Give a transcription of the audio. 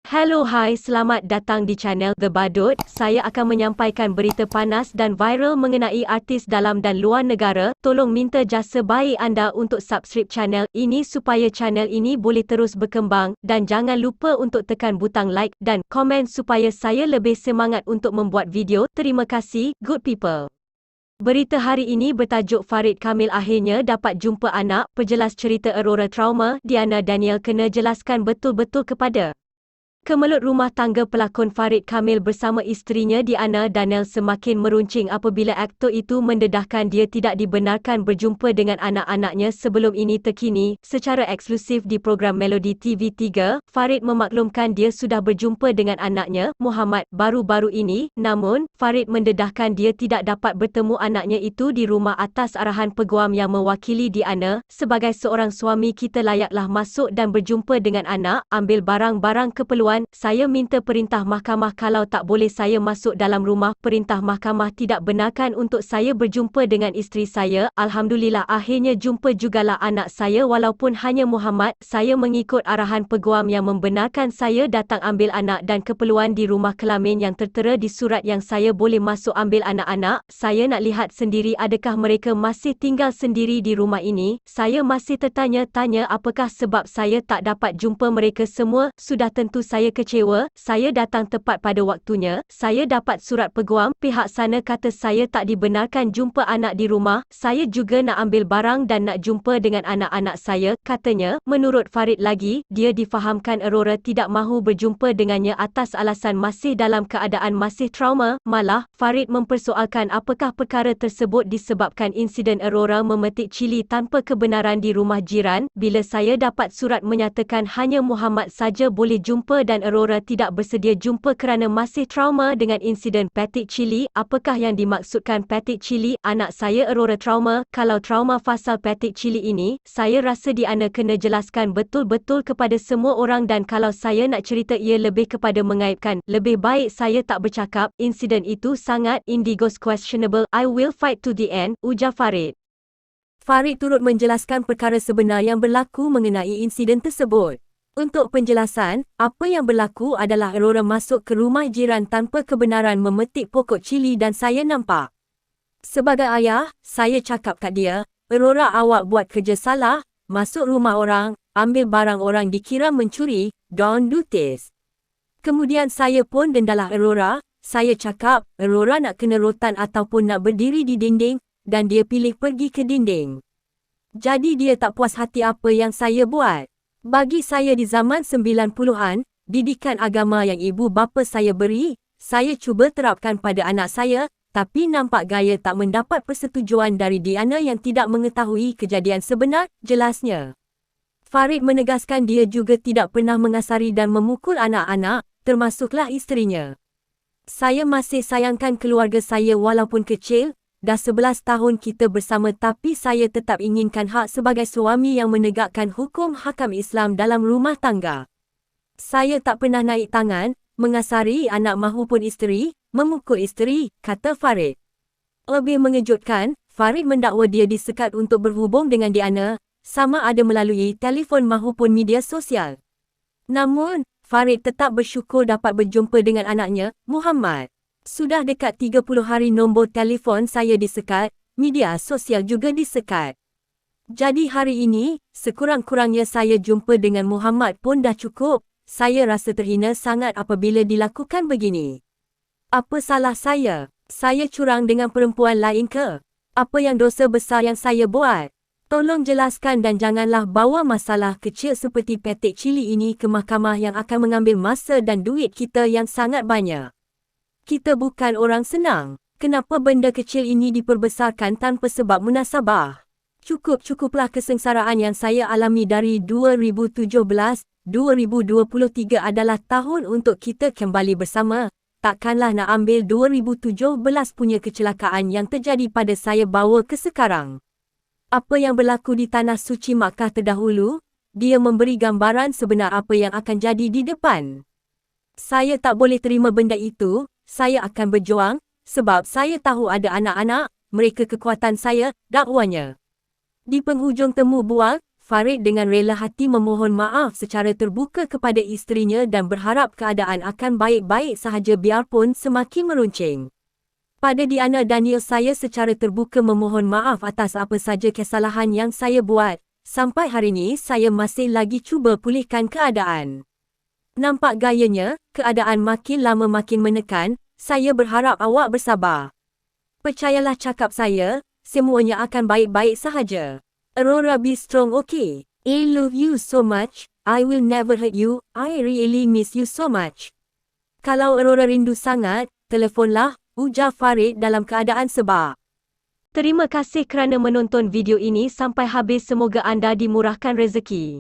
Hello, hai, selamat datang di channel The Badut. Saya akan menyampaikan berita panas dan viral mengenai artis dalam dan luar negara. Tolong minta jasa baik anda untuk subscribe channel ini supaya channel ini boleh terus berkembang dan jangan lupa untuk tekan butang like dan komen supaya saya lebih semangat untuk membuat video. Terima kasih, good people. Berita hari ini bertajuk Farid Kamil akhirnya dapat jumpa anak. Perjelas cerita Aurora trauma, Diana Daniel kena jelaskan betul-betul kepada Kemelut rumah tangga pelakon Farid Kamil bersama isterinya Diana Daniel semakin meruncing apabila aktor itu mendedahkan dia tidak dibenarkan berjumpa dengan anak-anaknya sebelum ini. Terkini, secara eksklusif di program Melodi TV3, Farid memaklumkan dia sudah berjumpa dengan anaknya, Muhammad, baru-baru ini. Namun, Farid mendedahkan dia tidak dapat bertemu anaknya itu di rumah atas arahan peguam yang mewakili Diana. Sebagai seorang suami, kita layaklah masuk dan berjumpa dengan anak, ambil barang-barang keperluan. Saya minta perintah mahkamah kalau tak boleh saya masuk dalam rumah. Perintah mahkamah tidak benarkan untuk saya berjumpa dengan isteri saya. Alhamdulillah akhirnya jumpa jugalah anak saya walaupun hanya Muhammad. Saya mengikut arahan peguam yang membenarkan saya datang ambil anak dan keperluan di rumah kelamin yang tertera di surat yang saya boleh masuk ambil anak-anak. Saya nak lihat sendiri adakah mereka masih tinggal sendiri di rumah ini. Saya masih tertanya-tanya apakah sebab saya tak dapat jumpa mereka semua. Sudah tentu saya kecewa. Saya datang tepat pada waktunya. Saya dapat surat peguam. Pihak sana kata saya tak dibenarkan jumpa anak di rumah. Saya juga nak ambil barang dan nak jumpa dengan anak-anak saya, katanya. Menurut Farid lagi, dia difahamkan Aurora tidak mahu berjumpa dengannya atas alasan masih dalam keadaan masih trauma. Malah, Farid mempersoalkan apakah perkara tersebut disebabkan insiden Aurora memetik cili tanpa kebenaran di rumah jiran. Bila saya dapat surat menyatakan hanya Muhammad saja boleh jumpa dan Aurora tidak bersedia jumpa kerana masih trauma dengan insiden petik cili. Apakah yang dimaksudkan petik cili? Anak saya Aurora trauma. Kalau trauma fasal petik cili ini, saya rasa Diana kena jelaskan betul-betul kepada semua orang dan kalau saya nak cerita ia lebih kepada mengaibkan. Lebih baik saya tak bercakap. Insiden itu sangat indigos questionable. I will fight to the end, ujar Farid. Farid turut menjelaskan perkara sebenar yang berlaku mengenai insiden tersebut. Untuk penjelasan, apa yang berlaku adalah Aurora masuk ke rumah jiran tanpa kebenaran memetik pokok cili dan saya nampak. Sebagai ayah, saya cakap kat dia, Aurora awak buat kerja salah, masuk rumah orang, ambil barang orang dikira mencuri, don't do this. Kemudian saya pun dendalah Aurora, saya cakap, Aurora nak kena rotan ataupun nak berdiri di dinding, dan dia pilih pergi ke dinding. Jadi dia tak puas hati apa yang saya buat. Bagi saya di zaman 90-an, didikan agama yang ibu bapa saya beri, saya cuba terapkan pada anak saya, tapi nampak gaya tak mendapat persetujuan dari Diana yang tidak mengetahui kejadian sebenar, jelasnya. Farid menegaskan dia juga tidak pernah mengasari dan memukul anak-anak, termasuklah isterinya. Saya masih sayangkan keluarga saya walaupun kecil. Dah 11 tahun kita bersama tapi saya tetap inginkan hak sebagai suami yang menegakkan hukum hakam Islam dalam rumah tangga. Saya tak pernah naik tangan, mengasari anak mahupun isteri, memukul isteri, kata Farid. Lebih mengejutkan, Farid mendakwa dia disekat untuk berhubung dengan Diana, sama ada melalui telefon mahupun media sosial. Namun, Farid tetap bersyukur dapat berjumpa dengan anaknya, Muhammad. Sudah dekat 30 hari nombor telefon saya disekat, media sosial juga disekat. Jadi hari ini, sekurang-kurangnya saya jumpa dengan Muhammad pun dah cukup. Saya rasa terhina sangat apabila dilakukan begini. Apa salah saya? Saya curang dengan perempuan lain ke? Apa yang dosa besar yang saya buat? Tolong jelaskan dan janganlah bawa masalah kecil seperti petik cili ini ke mahkamah yang akan mengambil masa dan duit kita yang sangat banyak. Kita bukan orang senang. Kenapa benda kecil ini diperbesarkan tanpa sebab munasabah? Cukuplah kesengsaraan yang saya alami dari 2017. 2023 adalah tahun untuk kita kembali bersama. Takkanlah nak ambil 2017 punya kecelakaan yang terjadi pada saya bawa ke sekarang. Apa yang berlaku di Tanah Suci Makkah terdahulu, dia memberi gambaran sebenar apa yang akan jadi di depan. Saya tak boleh terima benda itu. Saya akan berjuang, sebab saya tahu ada anak-anak, mereka kekuatan saya, dakwanya. Di penghujung temu bual, Farid dengan rela hati memohon maaf secara terbuka kepada isterinya dan berharap keadaan akan baik-baik sahaja biarpun semakin meruncing. Pada Diana Daniel, saya secara terbuka memohon maaf atas apa saja kesalahan yang saya buat. Sampai hari ini saya masih lagi cuba pulihkan keadaan. Nampak gayanya, keadaan makin lama makin menekan. Saya berharap awak bersabar. Percayalah cakap saya, semuanya akan baik-baik sahaja. Aurora, be strong, okay? I love you so much. I will never hurt you. I really miss you so much. Kalau Aurora rindu sangat, telefonlah, ujar Farid dalam keadaan sebar. Terima kasih kerana menonton video ini sampai habis. Semoga anda dimurahkan rezeki.